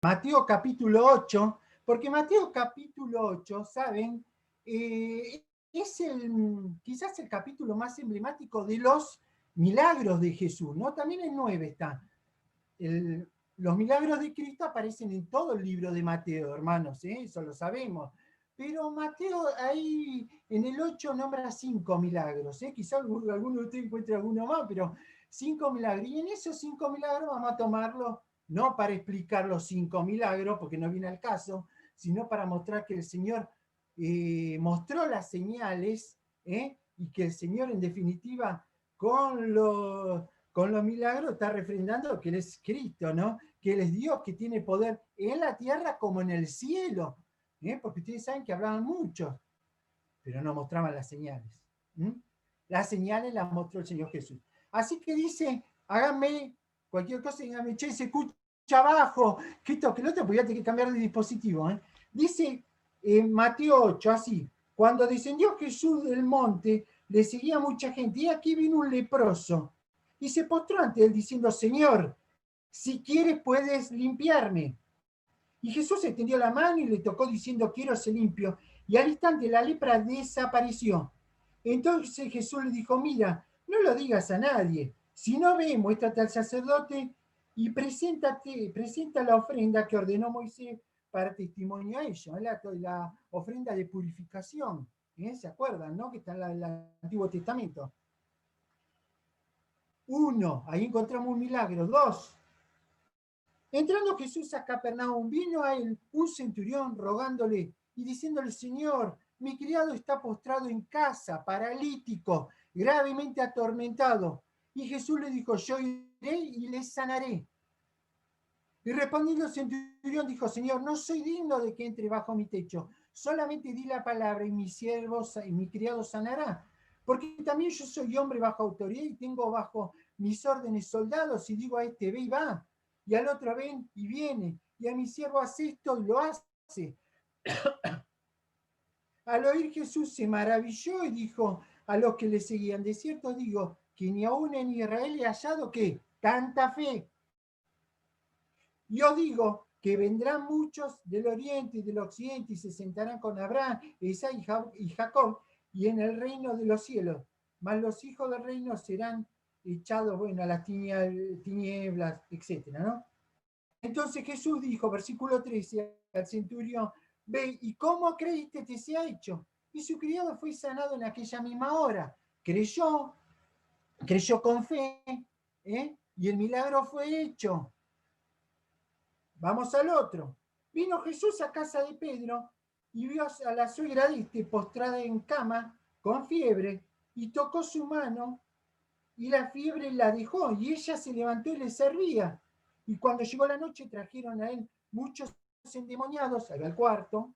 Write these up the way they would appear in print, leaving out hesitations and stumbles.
Mateo capítulo 8, porque Mateo capítulo 8, ¿saben? Es quizás el capítulo más emblemático de los milagros de Jesús, ¿no? También en 9 está. Los milagros de Cristo aparecen en todo el libro de Mateo, hermanos, ¿eh? Eso lo sabemos. Pero Mateo ahí en el 8 nombra 5 milagros, ¿eh? Quizá alguno de ustedes encuentre alguno más, pero 5 milagros. Y en esos 5 milagros vamos a tomarlo no para explicar los 5 milagros, porque no viene al caso, sino para mostrar que el Señor mostró las señales, y que el Señor en definitiva con los milagros está refrendando que Él es Cristo, ¿no? Que Él es Dios, que tiene poder en la tierra como en el cielo, porque ustedes saben que hablaban muchos, pero no mostraban las señales. ¿Mm? Las señales las mostró el Señor Jesús. Así que dice, háganme cualquier cosa, díganme, che, se escucha abajo, que esto, que lo otro, porque ya tengo que cambiar de dispositivo. Dice en Mateo 8, así, cuando descendió Jesús del monte, le seguía mucha gente, y aquí vino un leproso, y se postró ante él diciendo, Señor, si quieres puedes limpiarme. Y Jesús extendió la mano y le tocó diciendo, quiero ser limpio. Y al instante la lepra desapareció. Entonces Jesús le dijo, mira, no lo digas a nadie. Si no ve, muéstrate al sacerdote y presenta la ofrenda que ordenó Moisés para testimonio a ellos, la ofrenda de purificación. ¿Se acuerdan, no? Que está en el Antiguo Testamento. 1, ahí encontramos un milagro. 2, entrando Jesús a Capernaum, vino a él un centurión rogándole y diciéndole, Señor, mi criado está postrado en casa, paralítico, gravemente atormentado. Y Jesús le dijo, yo iré y le sanaré. Y respondiendo el centurión dijo, Señor, no soy digno de que entre bajo mi techo, solamente di la palabra y mi criado sanará. Porque también yo soy hombre bajo autoridad y tengo bajo mis órdenes soldados y digo a este ve y va, y al otro ven y viene, y a mi siervo hace esto y lo hace. Al oír Jesús se maravilló y dijo a los que le seguían, de cierto digo que ni aún en Israel he hallado que tanta fe. Yo digo que vendrán muchos del oriente y del occidente y se sentarán con Abraham, Isaac y Jacob y en el reino de los cielos. Mas los hijos del reino serán echados, bueno, a las tinieblas, etc., ¿no? Entonces Jesús dijo, versículo 13, al centurión, ve, ¿y cómo creíste que se ha hecho? Y su criado fue sanado en aquella misma hora. Creyó con fe, y el milagro fue hecho. Vamos al otro. Vino Jesús a casa de Pedro y vio a la suegra de este postrada en cama con fiebre y tocó su mano y la fiebre la dejó y ella se levantó y le servía. Y cuando llegó la noche trajeron a él muchos endemoniados al cuarto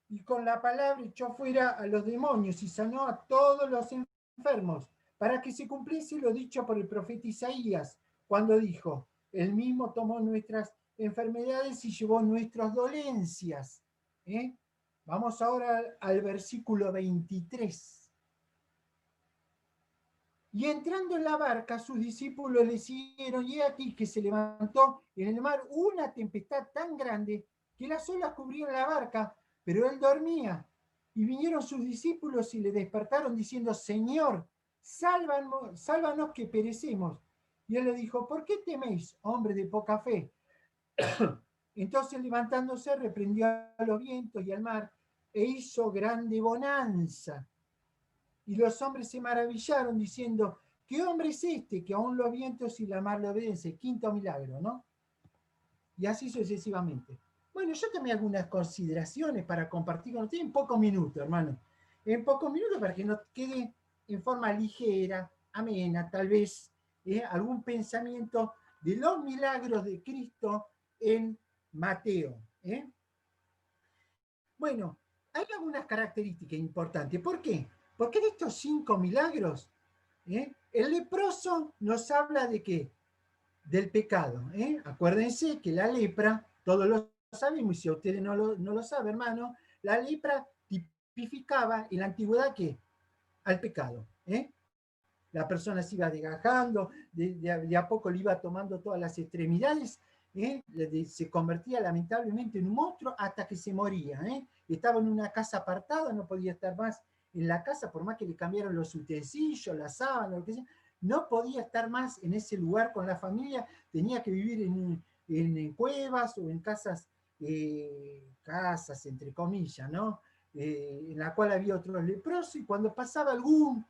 y con la palabra echó fuera a los demonios y sanó a todos los enfermos para que se cumpliese lo dicho por el profeta Isaías cuando dijo, él mismo tomó nuestras enfermedades y llevó nuestras dolencias. Vamos ahora al versículo 23. Y entrando en la barca, sus discípulos le siguieron, y aquí que se levantó en el mar una tempestad tan grande que las olas cubrían la barca, pero él dormía. Y vinieron sus discípulos y le despertaron diciendo, Señor, sálvanos que perecemos. Y él le dijo, ¿por qué teméis, hombre de poca fe? Entonces levantándose reprendió a los vientos y al mar e hizo grande bonanza. Y los hombres se maravillaron diciendo, ¿qué hombre es este que aún los vientos y la mar le obedecen? Quinto milagro, ¿no? Y así sucesivamente. Bueno, yo tomé algunas consideraciones para compartir con ustedes en pocos minutos, hermano. En pocos minutos para que nos quede en forma ligera, amena, tal vez, algún pensamiento de los milagros de Cristo en Mateo. Bueno, hay algunas características importantes. ¿Por qué? Porque de estos 5 milagros, el leproso nos habla de qué? Del pecado. Acuérdense que la lepra, todos lo sabemos, y si ustedes no lo saben, hermano, la lepra tipificaba en la antigüedad ¿qué? Al pecado. La persona se iba desgajando, de a poco le iba tomando todas las extremidades, se convertía lamentablemente en un monstruo hasta que se moría. Estaba en una casa apartada, no podía estar más en la casa, por más que le cambiaron los utensilios, la sábana, lo que sea, no podía estar más en ese lugar con la familia, tenía que vivir en cuevas o en casas entre comillas, ¿no? En la cual había otros leprosos, y cuando pasaba algún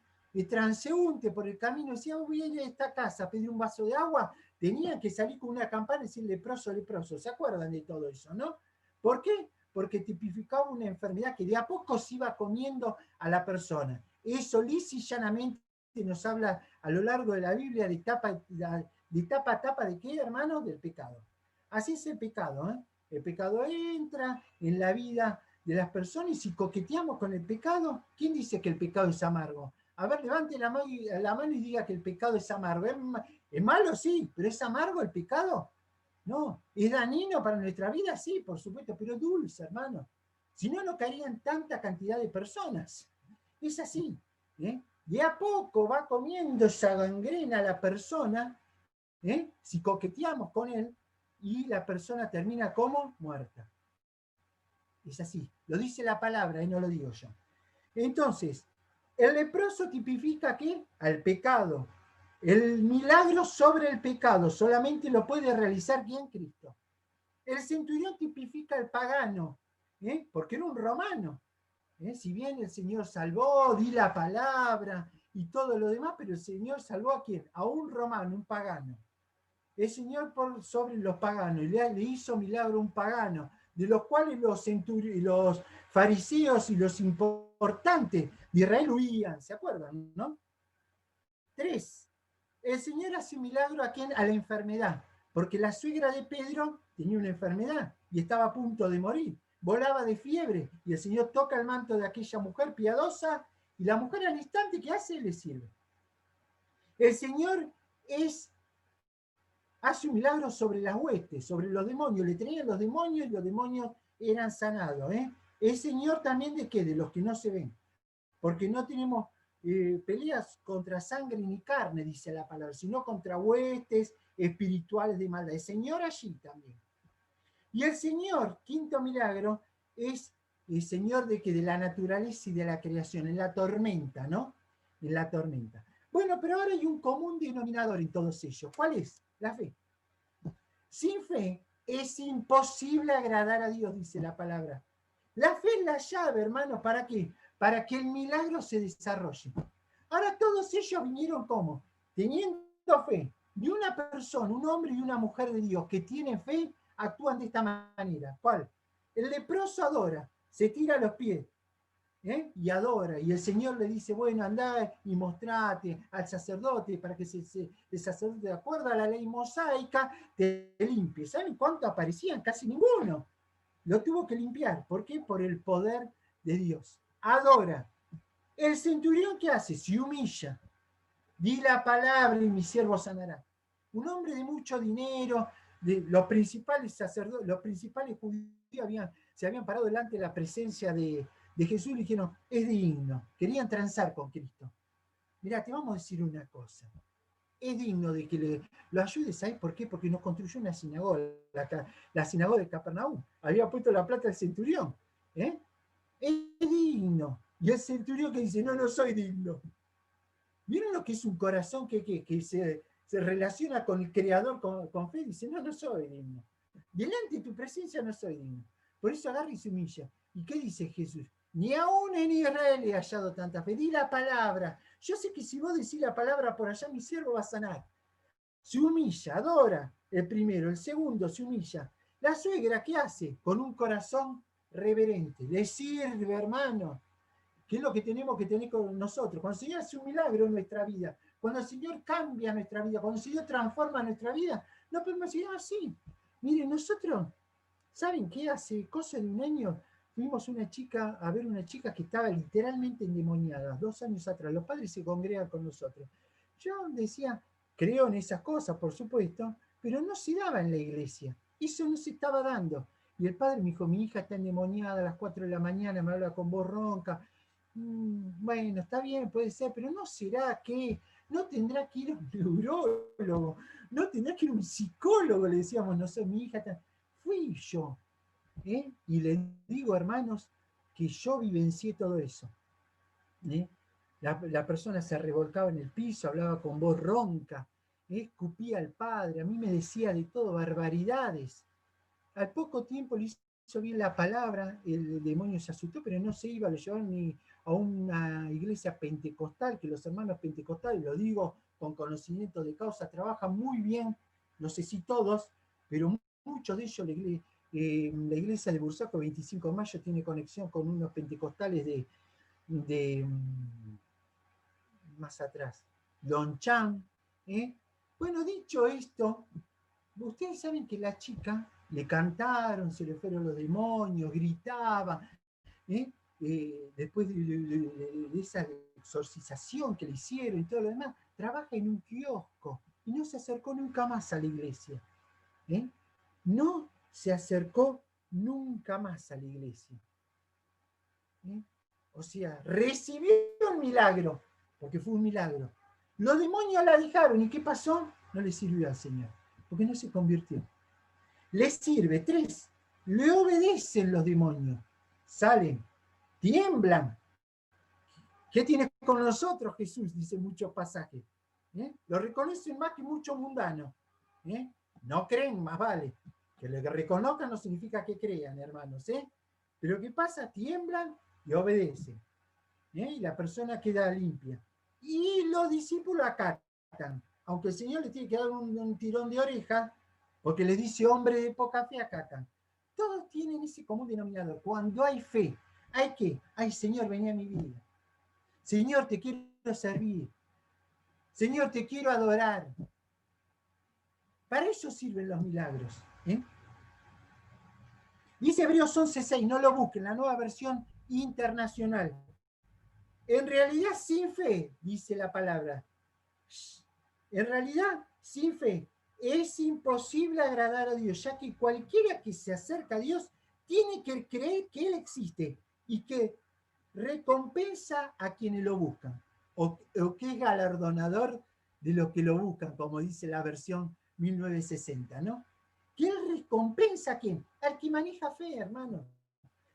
transeúnte por el camino, decía, voy a ir a esta casa, pedí un vaso de agua, tenían que salir con una campana y decir leproso, leproso. ¿Se acuerdan de todo eso, no? ¿Por qué? Porque tipificaba una enfermedad que de a poco se iba comiendo a la persona. Eso lisa y llanamente nos habla a lo largo de la Biblia de tapa a tapa de qué, hermano, del pecado. Así es el pecado, ¿eh? El pecado entra en la vida de las personas, y si coqueteamos con el pecado, ¿quién dice que el pecado es amargo? A ver, levante la mano y diga que el pecado es amargo. ¿Es malo? Sí, pero ¿es amargo el pecado? No. ¿Es dañino para nuestra vida? Sí, por supuesto, pero es dulce, hermano. Si no, no caerían tanta cantidad de personas. Es así. De a poco va comiendo esa gangrena a la persona, si coqueteamos con él, y la persona termina como muerta. Es así. Lo dice la palabra y no lo digo yo. Entonces, el leproso tipifica ¿qué? Al pecado. El milagro sobre el pecado solamente lo puede realizar ¿quién? Cristo. El centurión tipifica al pagano, porque era un romano. Si bien el Señor salvó, di la palabra y todo lo demás, pero el Señor salvó ¿a quién? A un romano, un pagano. El Señor por sobre los paganos, y le hizo milagro a un pagano, de los cuales los fariseos y los importantes de Israel huían, ¿se acuerdan? ¿No? 3. El Señor hace un milagro ¿a quién? A la enfermedad, porque la suegra de Pedro tenía una enfermedad y estaba a punto de morir, volaba de fiebre, y el Señor toca el manto de aquella mujer piadosa, y la mujer al instante, ¿qué hace? Le sirve. El Señor hace un milagro sobre las huestes, sobre los demonios, le traían los demonios y los demonios eran sanados. El Señor también ¿de qué? De los que no se ven, porque no tenemos peleas contra sangre ni carne, dice la palabra, sino contra huestes espirituales de maldad. El Señor allí también. Y el Señor, quinto milagro, es el Señor de que de la naturaleza y de la creación, en la tormenta, ¿no? En la tormenta. Bueno, pero ahora hay un común denominador en todos ellos. ¿Cuál es? La fe. Sin fe es imposible agradar a Dios, dice la palabra. La fe es la llave, hermanos, ¿para qué? Para que el milagro se desarrolle. Ahora todos ellos vinieron como, teniendo fe de una persona, un hombre y una mujer de Dios que tienen fe, actúan de esta manera. ¿Cuál? El leproso adora, se tira a los pies, y adora, y el Señor le dice, bueno, andá y mostrate al sacerdote para que el sacerdote, de acuerdo a la ley mosaica, te limpie. ¿Saben cuánto aparecían? Casi ninguno. Lo tuvo que limpiar. ¿Por qué? Por el poder de Dios. Adora. El centurión, ¿qué hace? Se humilla. Di la palabra y mi siervo sanará. Un hombre de mucho dinero, los principales sacerdotes, los principales judíos se habían parado delante de la presencia de Jesús y le dijeron, es digno. Querían transar con Cristo. Mirá, te vamos a decir una cosa. Es digno de que lo ayudes. ¿Sabes por qué? Porque nos construyó una sinagoga, la sinagoga de Capernaum. Había puesto la plata del centurión. Es digno. Y el centurión que dice, no, no soy digno. ¿Vieron lo que es un corazón que se relaciona con el Creador con fe? Dice, no, no soy digno. Delante de tu presencia no soy digno. Por eso agarra y se humilla. ¿Y qué dice Jesús? Ni aún en Israel he hallado tanta fe. Di la palabra. Yo sé que si vos decís la palabra por allá, mi siervo va a sanar. Se humilla, adora el primero. El segundo se humilla. La suegra, ¿qué hace? Con un corazón reverente. Le sirve, hermano. ¿Qué es lo que tenemos que tener con nosotros? Cuando el Señor hace un milagro en nuestra vida, cuando el Señor cambia nuestra vida, cuando el Señor transforma nuestra vida, no podemos decir así. Miren, nosotros, ¿saben qué? Hace cosa de un año fuimos a ver una chica que estaba literalmente endemoniada, 2 años atrás. Los padres se congregan con nosotros. Yo decía, creo en esas cosas, por supuesto, pero no se daba en la iglesia. Eso no se estaba dando. Y el padre me dijo, mi hija está endemoniada a las 4 de la mañana, me habla con voz ronca. Bueno, está bien, puede ser, pero ¿no será que no tendrá que ir a un neurólogo, no tendrá que ir a un psicólogo, le decíamos, no sé, mi hija, fui yo. Y le digo, hermanos, que yo vivencié todo eso. ¿eh? La persona se revolcaba en el piso, hablaba con voz ronca, escupía al padre, a mí me decía de todo, barbaridades. Al poco tiempo le hizo bien la palabra, el demonio se asustó, pero no se iba, lo llevaron ni a una iglesia pentecostal, que los hermanos pentecostales, lo digo con conocimiento de causa, trabajan muy bien, no sé si todos, pero muchos de ellos, la iglesia de Bursaco 25 de mayo tiene conexión con unos pentecostales de más atrás, Lonchan. Bueno, dicho esto, ustedes saben que la chica le cantaron, se le fueron los demonios, gritaba, ¿eh? Después de esa exorcización que le hicieron y todo lo demás, trabaja en un kiosco y no se acercó nunca más a la iglesia. No se acercó nunca más a la iglesia. O sea, recibió un milagro, porque fue un milagro. Los demonios la dejaron, ¿y qué pasó? No le sirvió al Señor, porque no se convirtió. Le sirve, 3, le obedecen los demonios, salen, tiemblan. ¿Qué tienes con nosotros, Jesús? Dice muchos pasajes. Lo reconocen más que muchos mundanos. No creen, más vale. Que le reconozcan no significa que crean, hermanos. Pero ¿qué pasa? Tiemblan y obedecen. Y la persona queda limpia. Y los discípulos acatan. Aunque el Señor le tiene que dar un tirón de oreja, porque les dice hombre de poca fe, acatan. Todos tienen ese común denominador. Cuando hay fe, ¿hay qué? Ay, Señor, vení a mi vida. Señor, te quiero servir. Señor, te quiero adorar. Para eso sirven los milagros. Dice Hebreos 11:6, no lo busquen, la nueva versión internacional. En realidad, sin fe, dice la palabra. En realidad, sin fe, es imposible agradar a Dios, ya que cualquiera que se acerca a Dios tiene que creer que Él existe y que recompensa a quienes lo buscan, o que es galardonador de los que lo buscan, como dice la versión 1960, ¿no? Que Él recompensa a quién? Al que maneja fe, hermano.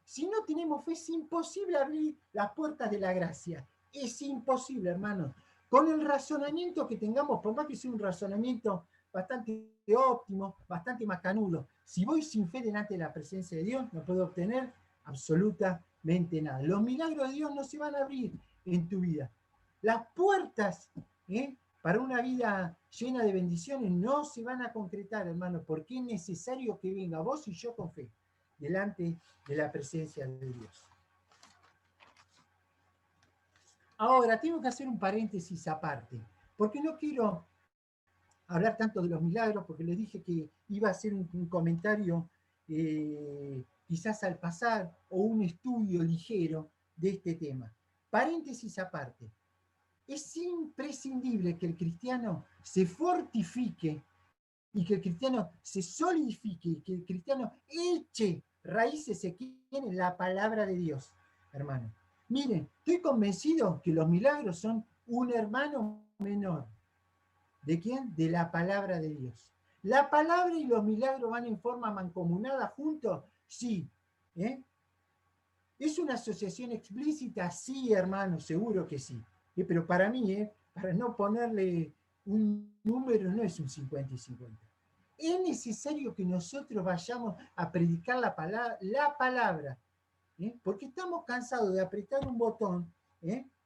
Si no tenemos fe, es imposible abrir las puertas de la gracia. Es imposible, hermano. Con el razonamiento que tengamos, por más que sea un razonamiento bastante óptimo, bastante macanudo, si voy sin fe delante de la presencia de Dios, no puedo obtener absolutamente nada. Los milagros de Dios no se van a abrir en tu vida. Las puertas para una vida llena de bendiciones no se van a concretar, hermano, porque es necesario que venga vos y yo con fe delante de la presencia de Dios. Ahora, tengo que hacer un paréntesis aparte, porque no quiero hablar tanto de los milagros, porque les dije que iba a hacer un comentario quizás al pasar o un estudio ligero de este tema. Paréntesis aparte. Es imprescindible que el cristiano se fortifique y que el cristiano se solidifique y que el cristiano eche raíces aquí en la palabra de Dios, hermano. Miren, estoy convencido que los milagros son un hermano menor. ¿De quién? De la palabra de Dios. ¿La palabra y los milagros van en forma mancomunada juntos? Sí. ¿Es una asociación explícita? Sí, hermano, seguro que sí. Pero para mí, para no ponerle un número, no es un 50 y 50. Es necesario que nosotros vayamos a predicar la palabra, porque estamos cansados de apretar un botón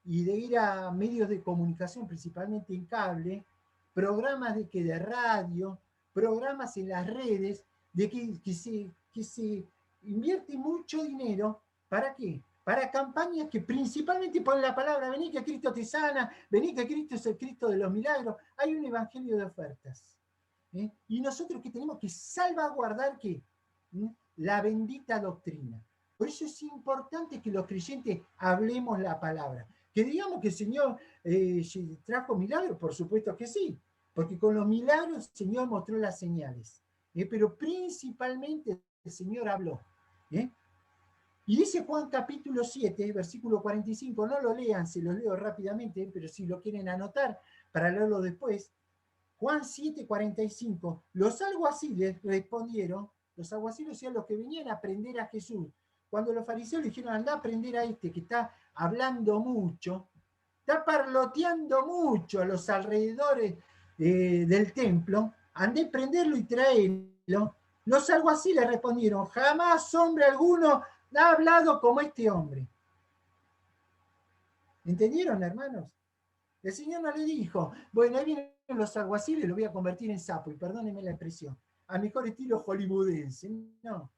y de ir a medios de comunicación, principalmente en cable, programas de radio, programas en las redes, de que se invierte mucho dinero. ¿Para qué? Para campañas que principalmente ponen la palabra, vení que Cristo te sana, vení que Cristo es el Cristo de los milagros. Hay un evangelio de ofertas. Y nosotros que tenemos que salvaguardar ¿qué? La bendita doctrina. Por eso es importante que los creyentes hablemos la palabra. Que digamos que el Señor trajo milagros, por supuesto que sí, porque con los milagros el Señor mostró las señales. Pero principalmente el Señor habló. Y dice Juan capítulo 7, versículo 45, no lo lean, se los leo rápidamente, pero si lo quieren anotar, para leerlo después, Juan 7:45, los alguaciles respondieron, los alguaciles eran los que venían a aprender a Jesús. Cuando los fariseos le dijeron, anda a aprender a este que está hablando mucho, está parloteando mucho a los alrededores del templo, andé a prenderlo y traerlo. Los alguaciles respondieron, jamás hombre alguno ha hablado como este hombre. ¿Entendieron, hermanos? El Señor no le dijo, bueno, ahí vienen los alguaciles, lo voy a convertir en sapo, y perdónenme la expresión, al mejor estilo hollywoodense. No.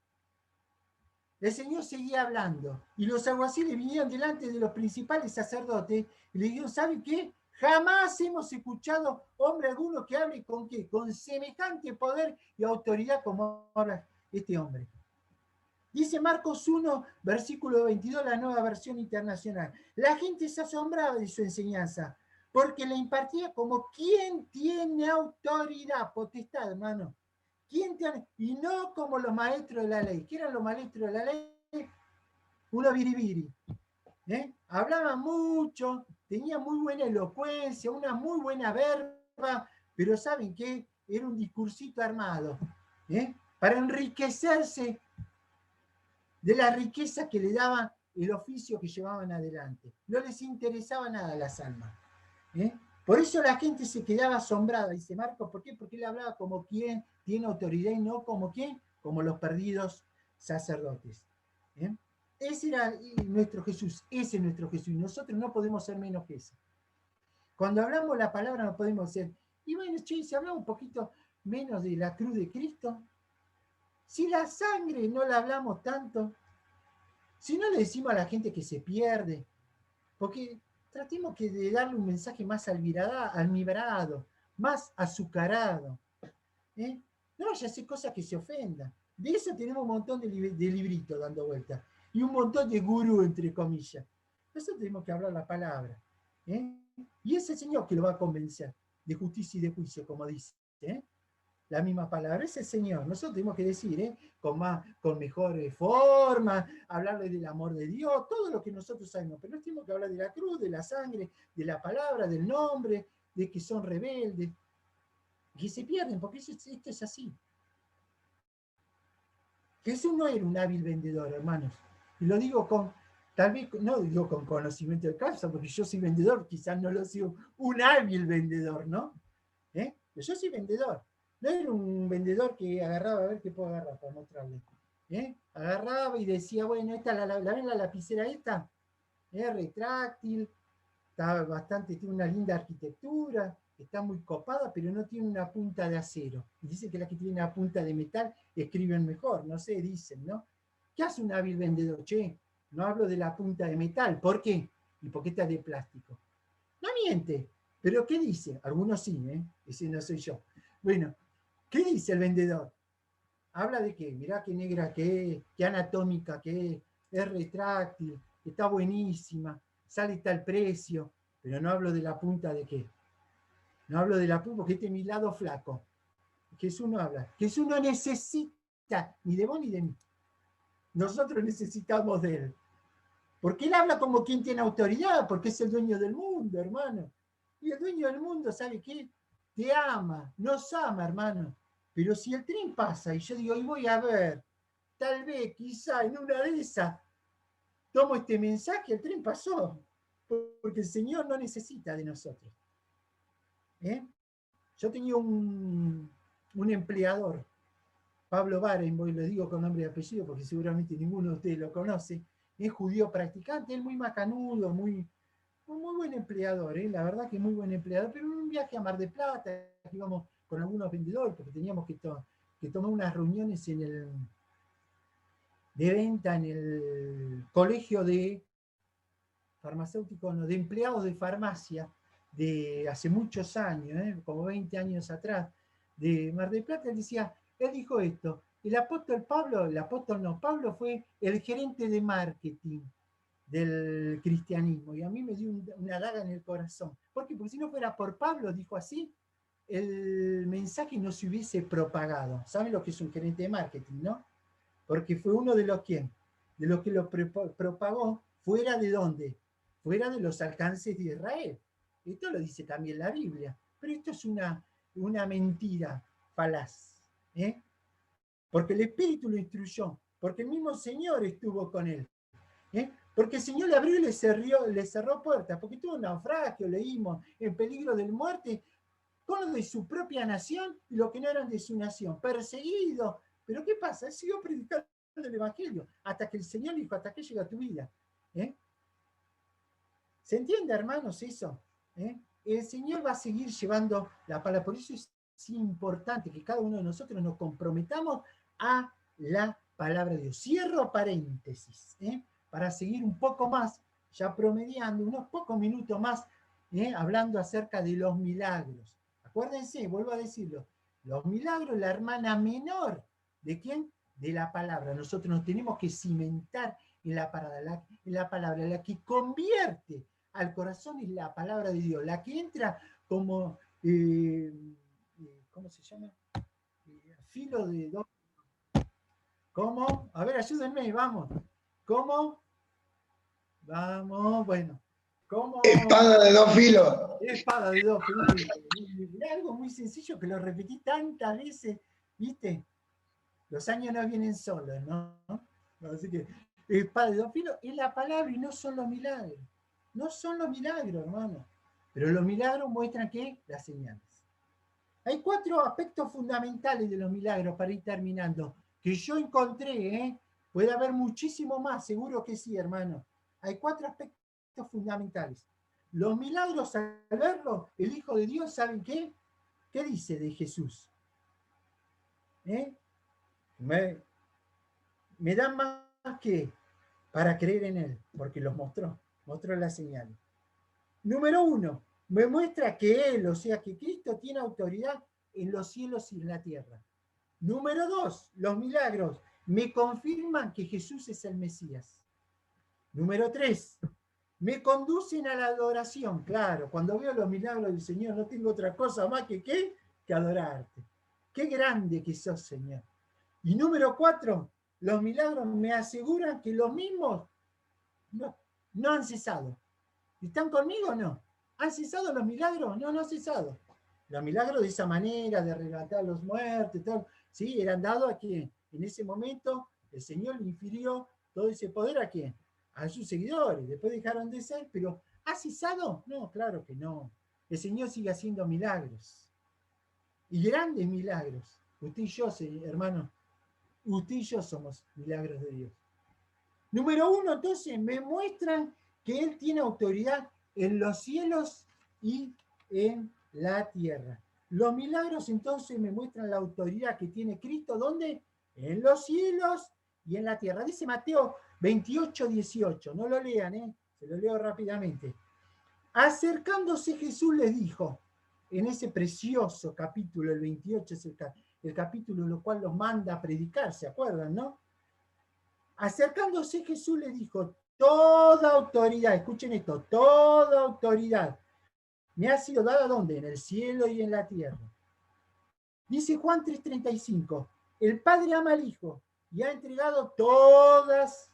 El Señor seguía hablando, y los alguaciles vinieron delante de los principales sacerdotes, y le dijeron, ¿saben qué? Jamás hemos escuchado hombre alguno que hable con qué, con semejante poder y autoridad como habla este hombre. Dice Marcos 1, versículo 22, la Nueva Versión Internacional. La gente se asombraba de su enseñanza, porque la impartía como quien tiene autoridad, potestad, hermano. ¿Quién tiene? Y no como los maestros de la ley. ¿Qué eran los maestros de la ley? Uno biribiri. Hablaba mucho, tenía muy buena elocuencia, una muy buena verba, pero ¿saben qué? Era un discursito armado, para enriquecerse de la riqueza que le daba el oficio que llevaban adelante. No les interesaba nada las almas. Por eso la gente se quedaba asombrada, dice Marcos, ¿por qué? Porque él hablaba como quien tiene autoridad y no como quien, como los perdidos sacerdotes. Ese era nuestro Jesús, ese es nuestro Jesús, y nosotros no podemos ser menos que eso. Cuando hablamos la palabra no podemos ser, y bueno, che, si hablamos un poquito menos de la cruz de Cristo, si la sangre no la hablamos tanto, si no le decimos a la gente que se pierde, porque tratemos que de darle un mensaje más almibarado, más azucarado. No vaya a hacer cosas que se ofendan. De eso tenemos un montón de libritos dando vueltas y un montón de gurú, entre comillas. Nosotros tenemos que hablar la palabra. Y es el Señor que lo va a convencer de justicia y de juicio, como dice. La misma palabra, es el Señor. Nosotros tenemos que decir, con mejor forma, hablarle del amor de Dios, todo lo que nosotros sabemos, pero no tenemos que hablar de la cruz, de la sangre, de la palabra, del nombre, de que son rebeldes, que se pierden, porque esto es así. Jesús no era un hábil vendedor, hermanos. Y lo digo tal vez, no digo con conocimiento de causa, porque yo soy vendedor, quizás no lo soy un hábil vendedor, ¿no? Pero yo soy vendedor. No era un vendedor que agarraba, a ver qué puedo agarrar para mostrarle. Agarraba y decía, bueno, esta ven la lapicera esta, retráctil, está bastante, tiene una linda arquitectura, está muy copada, pero no tiene una punta de acero. Y dice que las que tienen una punta de metal escriben mejor, no sé, dicen, ¿no? ¿Qué hace un hábil vendedor? Che, no hablo de la punta de metal, ¿por qué? Y porque está de plástico. No miente, pero ¿qué dice? Algunos sí, ese no soy yo. Bueno, ¿qué dice el vendedor? Habla de que, mirá qué negra que es, qué anatómica que es retráctil, está buenísima, sale tal precio, pero no hablo de la punta de qué. No hablo de la punta porque este es mi lado flaco. Jesús no habla. Jesús no necesita ni de vos ni de mí. Nosotros necesitamos de él. Porque él habla como quien tiene autoridad, porque es el dueño del mundo, hermano. Y el dueño del mundo, ¿sabe qué? Te ama, nos ama, hermano. Pero si el tren pasa y yo digo, y voy a ver, tal vez, quizá, en una de esas, tomo este mensaje, el tren pasó. Porque el Señor no necesita de nosotros. Yo tenía un empleador, Pablo Barenboim, lo digo con nombre y apellido porque seguramente ninguno de ustedes lo conoce, es judío practicante, es muy macanudo, muy buen empleador, la verdad que muy buen empleador, pero en un viaje a Mar del Plata, íbamos con algunos vendedores porque teníamos que tomar unas reuniones de venta en el colegio de farmacéutico, no, de empleados de farmacia de hace muchos años, como 20 años atrás, de Mar del Plata. Él dijo esto: Pablo fue el gerente de marketing del cristianismo, y a mí me dio una daga en el corazón. ¿Por qué? Porque si no fuera por Pablo, dijo así, el mensaje no se hubiese propagado. ¿Saben lo que es un gerente de marketing, no? Porque fue uno de los que lo propagó fuera de dónde, fuera de los alcances de Israel. Esto lo dice también la Biblia, pero esto es una mentira falaz. ¿Eh? Porque el Espíritu lo instruyó, porque el mismo Señor estuvo con él. ¿Eh? Porque el Señor le abrió y le cerró puertas, porque tuvo un naufragio, leímos, en peligro de muerte, con los de su propia nación y los que no eran de su nación, perseguido. Pero ¿qué pasa? Él siguió predicando el Evangelio hasta que el Señor dijo, hasta que llega tu vida. ¿Eh? ¿Se entiende, hermanos, eso? ¿Eh? El Señor va a seguir llevando la palabra. Por eso es importante que cada uno de nosotros nos comprometamos a la palabra de Dios. Cierro paréntesis, para seguir un poco más, ya promediando unos pocos minutos más, hablando acerca de los milagros. Acuérdense, vuelvo a decirlo, los milagros, la hermana menor, ¿de quién? De la palabra. Nosotros nos tenemos que cimentar en la palabra, la que convierte al corazón es la palabra de Dios, la que entra como, ¿cómo se llama? Filo de dos. ¿Cómo? A ver, ayúdenme, vamos. ¿Cómo? Vamos, bueno. ¿Cómo? Espada de dos filos. Espada de dos filos. Algo muy sencillo que lo repetí tantas veces, ¿viste? Los años no vienen solos, ¿no? Así que, espada de dos filos es la palabra y no son los milagros. No son los milagros, hermano. Pero los milagros muestran que las señales. Hay 4 aspectos fundamentales de los milagros para ir terminando, que yo encontré, ¿eh? Puede haber muchísimo más, seguro que sí, hermano. Hay 4 aspectos fundamentales. Los milagros, al verlo, el Hijo de Dios, ¿saben qué? ¿Qué dice de Jesús? ¿Eh? Me dan más que para creer en Él, porque los mostró las señales. Número 1, me muestra que Él, o sea, que Cristo tiene autoridad en los cielos y en la tierra. Número 2, los milagros me confirman que Jesús es el Mesías. Número 3, me conducen a la adoración. Claro, cuando veo los milagros del Señor no tengo otra cosa más que ¿qué? Que adorarte. Qué grande que sos, Señor. Y número 4, los milagros me aseguran que los mismos no han cesado. ¿Están conmigo o no? ¿Han cesado los milagros? No, no han cesado. Los milagros de esa manera, de relatar a los muertos, todo, ¿sí? Eran dados a quien en ese momento el Señor le infirió todo ese poder a quién? A sus seguidores. Después dejaron de ser, pero ¿ha cesado? No, claro que no. El Señor sigue haciendo milagros. Y grandes milagros. Usted y yo, hermano, usted y yo somos milagros de Dios. Número 1, entonces, me muestran que Él tiene autoridad en los cielos y en la tierra. Los milagros, entonces, me muestran la autoridad que tiene Cristo, ¿dónde? En los cielos y en la tierra. Dice Mateo 28, 18. No lo lean, se lo leo rápidamente. Acercándose Jesús les dijo, en ese precioso capítulo, el 28 es el capítulo en el cual los manda a predicar, ¿se acuerdan, no? Acercándose Jesús le dijo, toda autoridad, escuchen esto, toda autoridad me ha sido dada ¿dónde? En el cielo y en la tierra. Dice Juan 3:35, el Padre ama al Hijo y ha entregado todas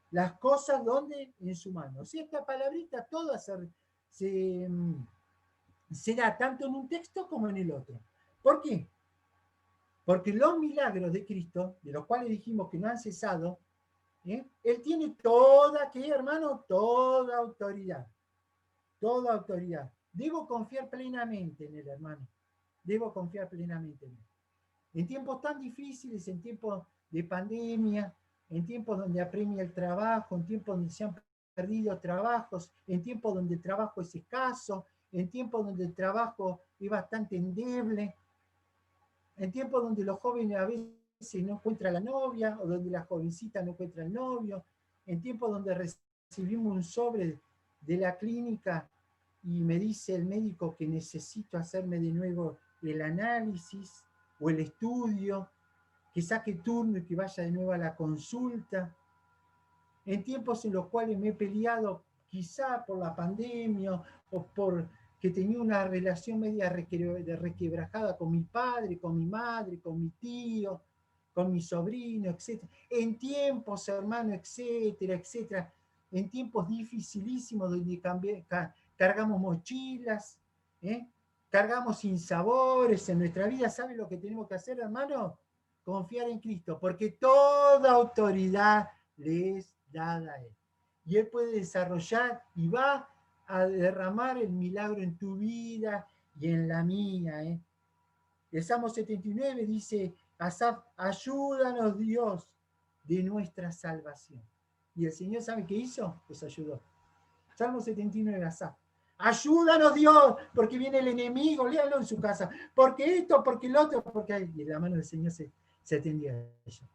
las cosas ¿dónde? En su mano. O sea, esta palabrita toda se da tanto en un texto como en el otro. ¿Por qué? Porque los milagros de Cristo, de los cuales dijimos que no han cesado, Él tiene toda, ¿qué, hermano? Toda autoridad. Toda autoridad. Debo confiar plenamente en Él, hermano. Debo confiar plenamente en Él. En tiempos tan difíciles, en tiempos de pandemia, en tiempos donde apremia el trabajo, en tiempos donde se han perdido trabajos, en tiempos donde el trabajo es escaso, en tiempos donde el trabajo es bastante endeble, en tiempos donde los jóvenes a veces no encuentran la novia o donde la jovencita no encuentra el novio, en tiempos donde recibimos un sobre de la clínica y me dice el médico que necesito hacerme de nuevo el análisis o el estudio, que saque turno y que vaya de nuevo a la consulta, en tiempos en los cuales me he peleado quizá por la pandemia o por que tenía una relación media requebrajada con mi padre, con mi madre, con mi tío, con mi sobrino, etc. En tiempos, hermano, etcétera, etcétera. En tiempos dificilísimos donde cargamos mochilas, cargamos sinsabores en nuestra vida. ¿Sabe lo que tenemos que hacer, hermano? Confiar en Cristo, porque toda autoridad le es dada a Él. Y Él puede desarrollar y va a derramar el milagro en tu vida y en la mía. El Salmo 79 dice, Asaf, ayúdanos Dios de nuestra salvación. Y el Señor, ¿sabe qué hizo? Pues ayudó. Salmo 79, Asaf. Ayúdanos Dios, porque viene el enemigo, léalo en su casa. Porque esto, porque el otro, porque y la mano del Señor se atendía a ello.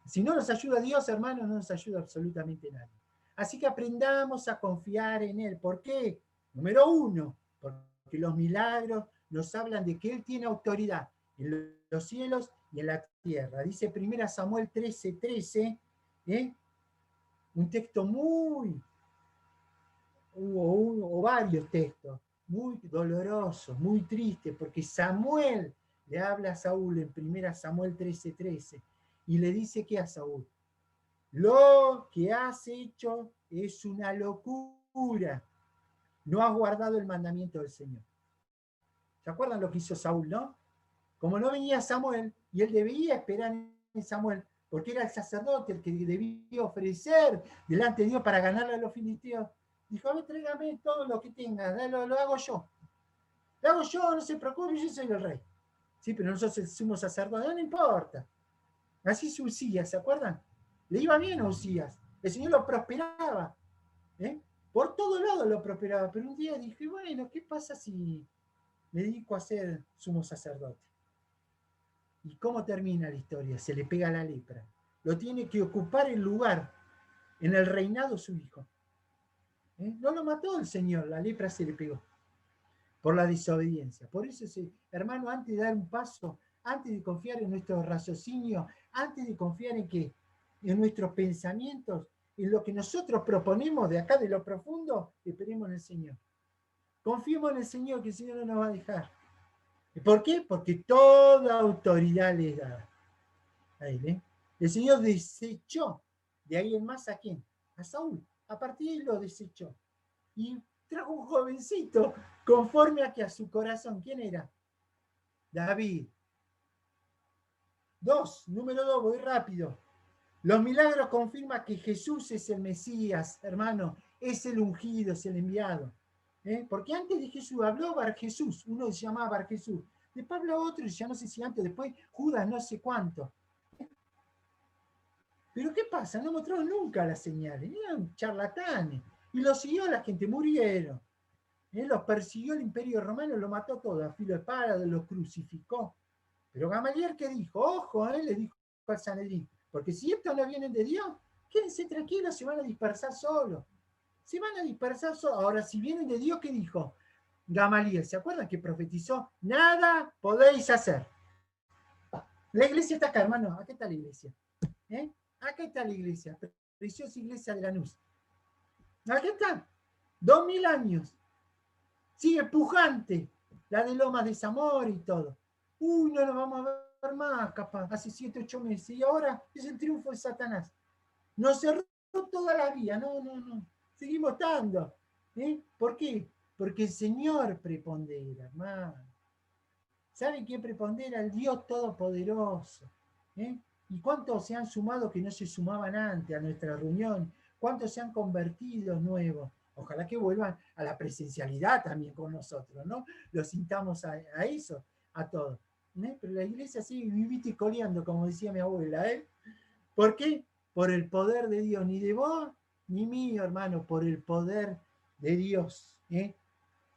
Si no nos ayuda Dios, hermanos, no nos ayuda absolutamente nadie. Así que aprendamos a confiar en Él. ¿Por qué? Número uno, porque los milagros nos hablan de que Él tiene autoridad en los cielos y en la tierra. Dice 1 Samuel 13:13, un texto o varios textos, muy dolorosos, muy tristes, porque Samuel le habla a Saúl en 1 Samuel 13:13 y le dice que a Saúl, lo que has hecho es una locura, no has guardado el mandamiento del Señor. ¿Se acuerdan lo que hizo Saúl, no? Como no venía Samuel, y él debía esperar en Samuel, porque era el sacerdote el que debía ofrecer delante de Dios para ganarle a los filisteos, dijo, a ver, tráigame todo lo que tenga, lo hago yo. Lo hago yo, no se preocupe, yo soy el rey. Sí, pero nosotros somos sacerdotes, no importa. Así hizo Usías, ¿se acuerdan? Le iba bien a Usías, el Señor lo prosperaba. Por todos lados lo prosperaba, pero un día dije, bueno, ¿qué pasa si me dedico a ser sumo sacerdote? ¿Y cómo termina la historia? Se le pega la lepra. Lo tiene que ocupar el lugar en el reinado su hijo. No lo mató el Señor, la lepra se le pegó por la desobediencia. Por eso, hermano, antes de dar un paso, antes de confiar en nuestro raciocinio, antes de confiar en nuestros pensamientos, en lo que nosotros proponemos de acá, de lo profundo, esperemos en el Señor. Confiemos en el Señor, que el Señor no nos va a dejar. ¿Por qué? Porque toda autoridad le es dada a Él. El Señor desechó de ahí en más a quién? A Saúl. A partir de ahí lo desechó. Y trajo un jovencito conforme a su corazón. ¿Quién era? David. Número 2, voy rápido. Los milagros confirman que Jesús es el Mesías, hermano, es el ungido, es el enviado. Porque antes de Jesús habló Bar Jesús, uno se llamaba Bar Jesús. Después habló otro, ya no sé si antes, después Judas, no sé cuánto. Pero ¿qué pasa? No mostraron nunca las señales, eran charlatanes. Y los siguió la gente, murieron. Los persiguió el Imperio Romano, lo mató todo, a filo de espada, los crucificó. Pero Gamaliel, ¿qué dijo? Ojo, le dijo al Sanedrín, porque si estos no vienen de Dios, quédense tranquilos, se van a dispersar solos. Se van a dispersar solos. Ahora, si vienen de Dios, ¿qué dijo? Gamaliel, ¿se acuerdan que profetizó? Nada podéis hacer. La iglesia está acá, hermano. Acá está la iglesia. Acá está la iglesia. Preciosa iglesia de Lanús. Acá está. 2000 años. Sigue pujante. La de Lomas de Zamora y todo. Uy, no lo vamos a ver más, capaz. Hace 7, 8 meses. Y ahora es el triunfo de Satanás. Nos cerró toda la vida. No. Seguimos estando. ¿Por qué? Porque el Señor prepondera, hermano. ¿Sabe quién prepondera? El Dios Todopoderoso. ¿Y cuántos se han sumado que no se sumaban antes a nuestra reunión? ¿Cuántos se han convertido nuevos? Ojalá que vuelvan a la presencialidad también con nosotros, ¿no? Los sintamos a eso, a todos. Pero la iglesia sigue vivita y coleando, como decía mi abuela. ¿Por qué? Por el poder de Dios, ni de vos ni mío, hermano, por el poder de Dios.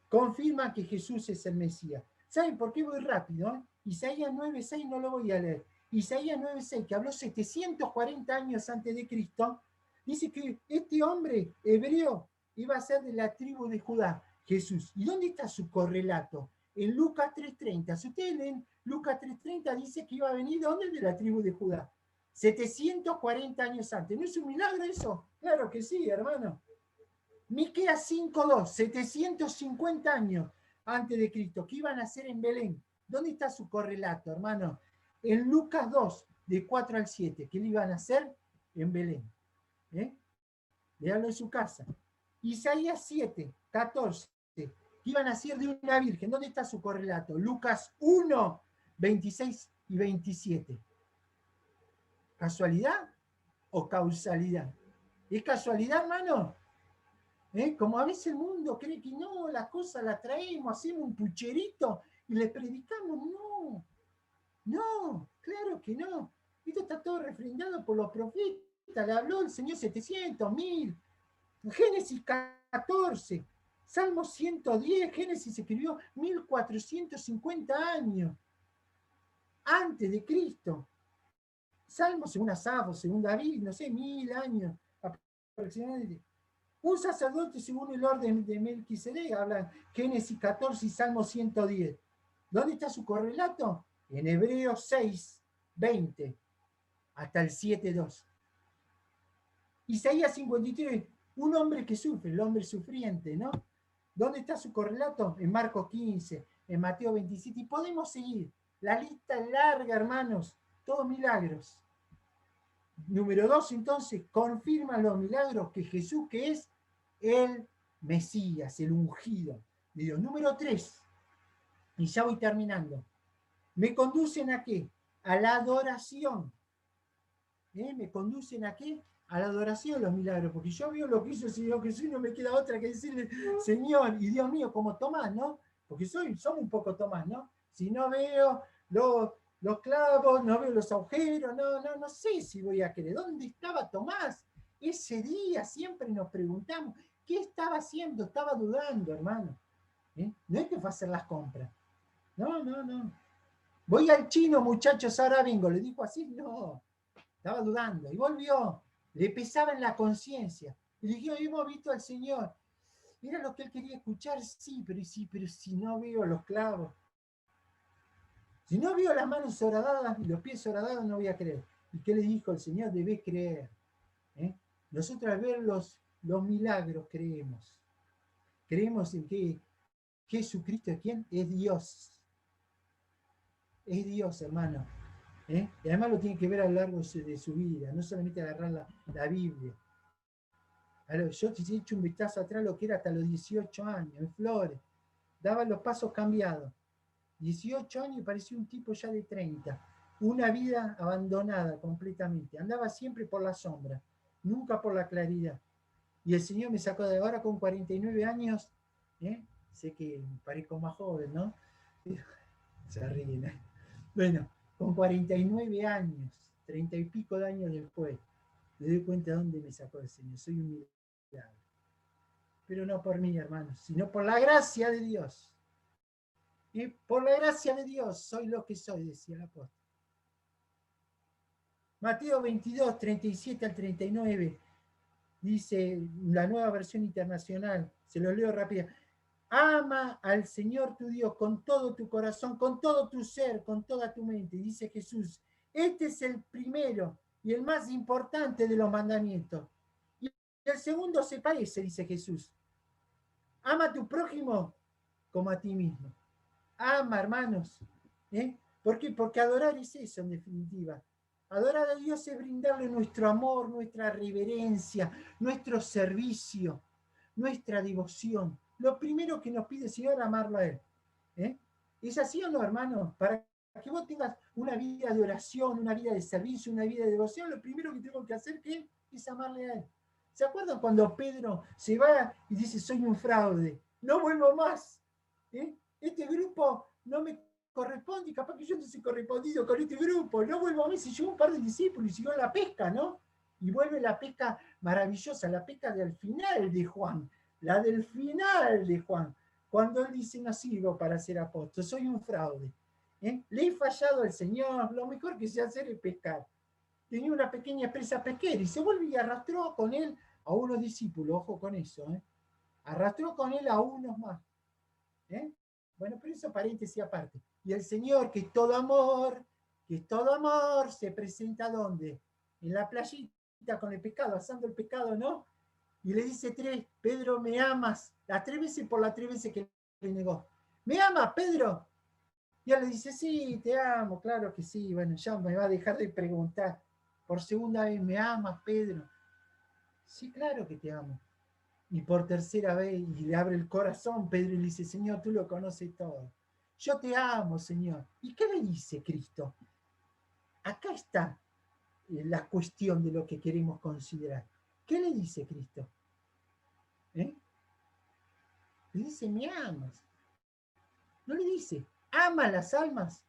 Confirma que Jesús es el Mesías. ¿Saben por qué voy rápido? Isaías 9:6 no lo voy a leer. Isaías 9:6, que habló 740 años antes de Cristo, dice que este hombre hebreo iba a ser de la tribu de Judá, Jesús. ¿Y dónde está su correlato? En Lucas 3:30. Si ustedes leen Lucas 3:30, dice que iba a venir, ¿dónde? De la tribu de Judá. 740 años antes. ¿No es un milagro eso? Claro que sí, hermano. Miqueas 5:2, 750 años antes de Cristo, que iban a nacer en Belén. ¿Dónde está su correlato, hermano? En Lucas 2, de 4 al 7, que le iban a nacer en Belén. Léanlo en su casa. Isaías 7, 14, que iba a nacer de una virgen. ¿Dónde está su correlato? Lucas 1, 26 y 27. ¿Casualidad o causalidad? ¿Es casualidad, hermano? Como a veces el mundo cree que no, las cosas las traemos, hacemos un pucherito y le predicamos. No, no, claro que no. Esto está todo refrendado por los profetas. Le habló el Señor 700, 1000. Génesis 14, Salmo 110, Génesis se escribió 1450 años antes de Cristo. Salmo según Asaf, según David, no sé, 1000 años aproximadamente. Un sacerdote según el orden de Melquisedec, hablan Génesis 14 y Salmo 110. ¿Dónde está su correlato? En Hebreos 6, 20, hasta el 7.2. Isaías 53, un hombre que sufre, el hombre sufriente, ¿no? ¿Dónde está su correlato? En Marcos 15, en Mateo 27, y podemos seguir. La lista es larga, hermanos, todos milagros. Número 2, entonces, confirman los milagros que Jesús, que es el Mesías, el ungido de Dios. Número 3, y ya voy terminando. ¿Me conducen a qué? A la adoración. ¿Me conducen a qué? A la adoración, los milagros, porque yo veo lo que hizo el Señor Jesús y no me queda otra que decirle, Señor y Dios mío, como Tomás, ¿no? Porque somos un poco Tomás, ¿no? Si no veo los clavos, no veo los agujeros, no sé si voy a creer. ¿Dónde estaba Tomás? Ese día siempre nos preguntamos, ¿qué estaba haciendo? Estaba dudando, hermano. No es que fue a hacer las compras. No. Voy al chino, muchachos, ahora vengo. ¿Le dijo así? No. Estaba dudando. Y volvió. Le pesaba en la conciencia. Y le dijo, hemos visto al Señor. Era lo que él quería escuchar, sí, pero si no veo los clavos. Si no veo las manos horadadas y los pies horadados, no voy a creer. ¿Y qué le dijo el Señor? Debes creer. Nosotros al ver los milagros creemos. Creemos en que Jesucristo es ¿quién? Es Dios. Es Dios, hermano. Y además lo tiene que ver a lo largo de su vida, no solamente agarrar la Biblia. Yo te he hecho un vistazo atrás lo que era hasta los 18 años, en Flores. Daba los pasos cambiados. 18 años y parecía un tipo ya de 30. Una vida abandonada completamente. Andaba siempre por la sombra, nunca por la claridad. Y el Señor me sacó de ahora con 49 años. Sé que parezco más joven, ¿no? Se ríen. Bueno, con 49 años, 30 y pico de años después, me doy cuenta de dónde me sacó el Señor. Soy un milagro. Pero no por mí, hermanos, sino por la gracia de Dios. Y por la gracia de Dios soy lo que soy, decía el apóstol. Mateo 22, 37 al 39, dice la Nueva Versión Internacional, se lo leo rápido. Ama al Señor tu Dios con todo tu corazón, con todo tu ser, con toda tu mente. Dice Jesús, este es el primero y el más importante de los mandamientos. Y el segundo se parece, dice Jesús. Ama a tu prójimo como a ti mismo. Ama, hermanos. ¿Por qué? Porque adorar es eso, en definitiva. Adorar a Dios es brindarle nuestro amor, nuestra reverencia, nuestro servicio, nuestra devoción. Lo primero que nos pide el Señor es amarlo a Él. ¿Es así o no, hermano? Para que vos tengas una vida de oración, una vida de servicio, una vida de devoción, lo primero que tengo que hacer es amarle a Él. ¿Se acuerdan cuando Pedro se va y dice, soy un fraude, no vuelvo más? Este grupo no me corresponde, y capaz que yo no soy correspondido con este grupo, no vuelvo a mí, se llevó un par de discípulos y siguió la pesca, ¿no? Y vuelve la pesca maravillosa, la pesca del final de Juan, la del final de Juan, cuando él dice, no sirvo para ser apóstol, soy un fraude. Le he fallado al Señor, lo mejor que sé hacer es pescar. Tenía una pequeña empresa pesquera y se vuelve y arrastró con él a unos discípulos, ojo con eso, arrastró con él a unos más. Bueno, pero eso paréntesis aparte. Y el Señor, que es todo amor, se presenta ¿dónde? En la playita con el pescado, asando el pescado, ¿no? Y le dice Pedro, ¿me amas? Las 3 veces por las 3 veces que le negó. ¿Me amas, Pedro? Y él le dice, sí, te amo, claro que sí. Bueno, ya me va a dejar de preguntar. Por segunda vez, ¿me amas, Pedro? Sí, claro que te amo. Y por tercera vez, y le abre el corazón, Pedro, y le dice, Señor, tú lo conoces todo. Yo te amo, Señor. ¿Y qué le dice Cristo? Acá está la cuestión de lo que queremos considerar. ¿Qué le dice Cristo? ¿Eh? Le dice, me amas. No le dice, ama las almas.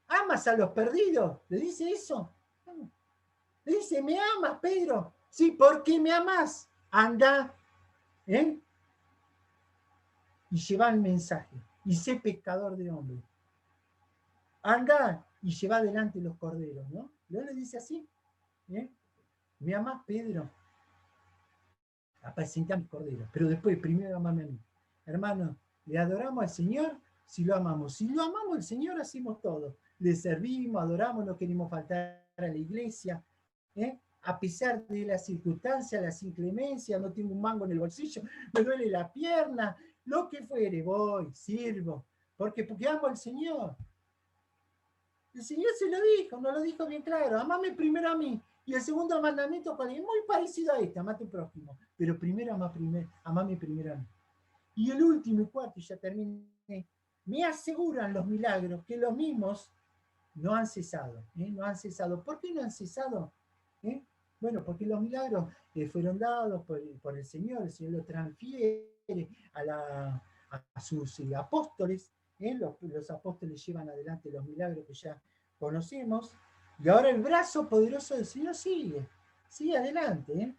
¿Amas a los perdidos? ¿Le dice eso? No. Le dice, ¿me amas, Pedro? Sí, ¿por qué me amas? Anda, ¿eh? Y lleva el mensaje. Y sé pescador de hombres. Anda y lleva adelante los corderos, ¿no? ¿No le dice así? ¿Eh? ¿Me amas, Pedro? Apacenta a mis corderos. Pero después, primero amame a mí. Hermano, le adoramos al Señor si lo amamos. Si lo amamos al Señor, hacemos todo. Le servimos, adoramos, no queremos faltar a la iglesia. ¿Eh? A pesar de las circunstancias, las inclemencias, no tengo un mango en el bolsillo, me duele la pierna, lo que fuere, voy, sirvo. Porque amo al Señor. El Señor se lo dijo, no lo dijo bien claro, amame primero a mí. Y el segundo mandamiento es muy parecido a este, amate al prójimo. Pero primero amame primero a mí. Y el último y cuarto, y ya terminé, me aseguran los milagros que los mismos no han cesado. No han cesado. ¿Por qué no han cesado? Bueno, porque los milagros fueron dados por el Señor los transfiere a sus apóstoles. Los apóstoles llevan adelante los milagros que ya conocemos. Y ahora el brazo poderoso del Señor sigue adelante.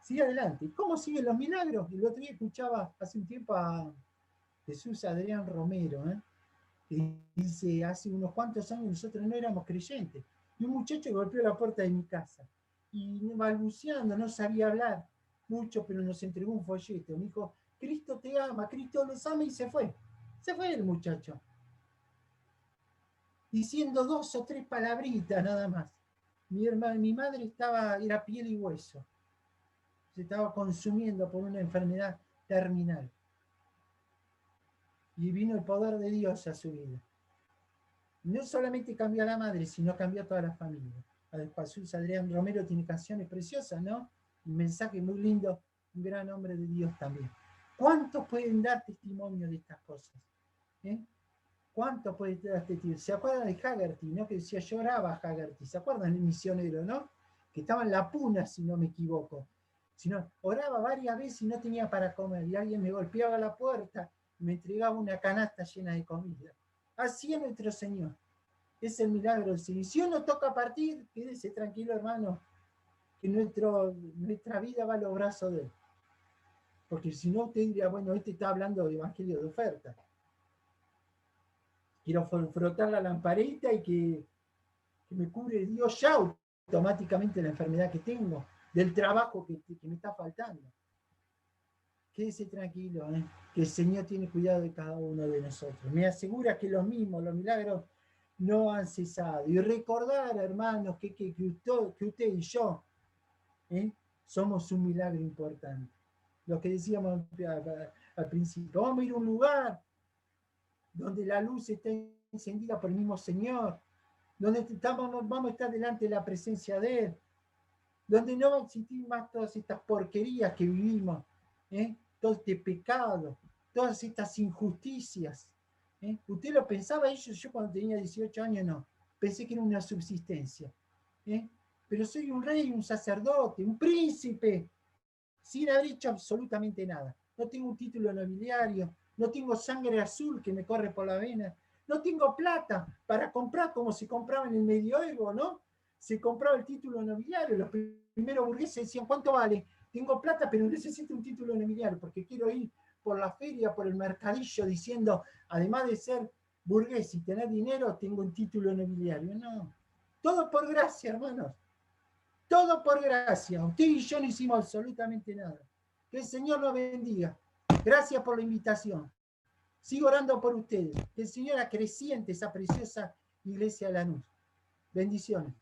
Sigue adelante. ¿Cómo siguen los milagros? El otro día escuchaba hace un tiempo a Jesús Adrián Romero, que dice, hace unos cuantos años nosotros no éramos creyentes. Y un muchacho golpeó la puerta de mi casa. Y balbuceando, no sabía hablar mucho, pero nos entregó un folleto. Me dijo, Cristo te ama, Cristo los ama, y se fue. Se fue el muchacho. Diciendo 2 o 3 palabritas nada más. Mi madre era piel y hueso. Se estaba consumiendo por una enfermedad terminal. Y vino el poder de Dios a su vida. No solamente cambió a la madre, sino cambió a toda la familia. Jesús Adrián Romero tiene canciones preciosas, ¿no? Un mensaje muy lindo, un gran hombre de Dios también. ¿Cuántos pueden dar testimonio de estas cosas? ¿Cuántos pueden dar testimonio? ¿Se acuerdan de Haggerty, no? Que decía, lloraba Haggerty. ¿Se acuerdan del misionero, no? Que estaba en la puna, si no me equivoco. Oraba varias veces y no tenía para comer. Y alguien me golpeaba la puerta y me entregaba una canasta llena de comida. Así es nuestro Señor. Es el milagro del Señor. Si uno toca partir, quédese tranquilo, hermano, que nuestra vida va a los brazos de Él. Porque si no, usted diría, bueno, este está hablando de evangelio de oferta. Quiero frotar la lamparita y que me cubre Dios ya automáticamente la enfermedad que tengo, del trabajo que me está faltando. Quédese tranquilo, que el Señor tiene cuidado de cada uno de nosotros. Me asegura que los milagros no han cesado. Y recordar, hermanos, que usted y yo somos un milagro importante. Lo que decíamos al principio. Vamos a ir a un lugar donde la luz está encendida por el mismo Señor, donde vamos a estar delante de la presencia de Él, donde no va a existir más todas estas porquerías que vivimos, todo este pecado, todas estas injusticias. ¿Usted lo pensaba? Yo cuando tenía 18 años no, pensé que era una subsistencia. Pero soy un rey, un sacerdote, un príncipe, sin haber hecho absolutamente nada. No tengo un título nobiliario, no tengo sangre azul que me corre por la vena, no tengo plata para comprar como se compraba en el medioevo, ¿no? Se compraba el título nobiliario, los primeros burgueses decían, ¿cuánto vale? Tengo plata, pero necesito un título nobiliario porque quiero ir por la feria, por el mercadillo, diciendo, además de ser burgués y tener dinero, tengo un título nobiliario. No, todo por gracia, hermanos. Todo por gracia. Usted y yo no hicimos absolutamente nada. Que el Señor los bendiga. Gracias por la invitación. Sigo orando por ustedes. Que el Señor acreciente esa preciosa iglesia de Lanús. Bendiciones.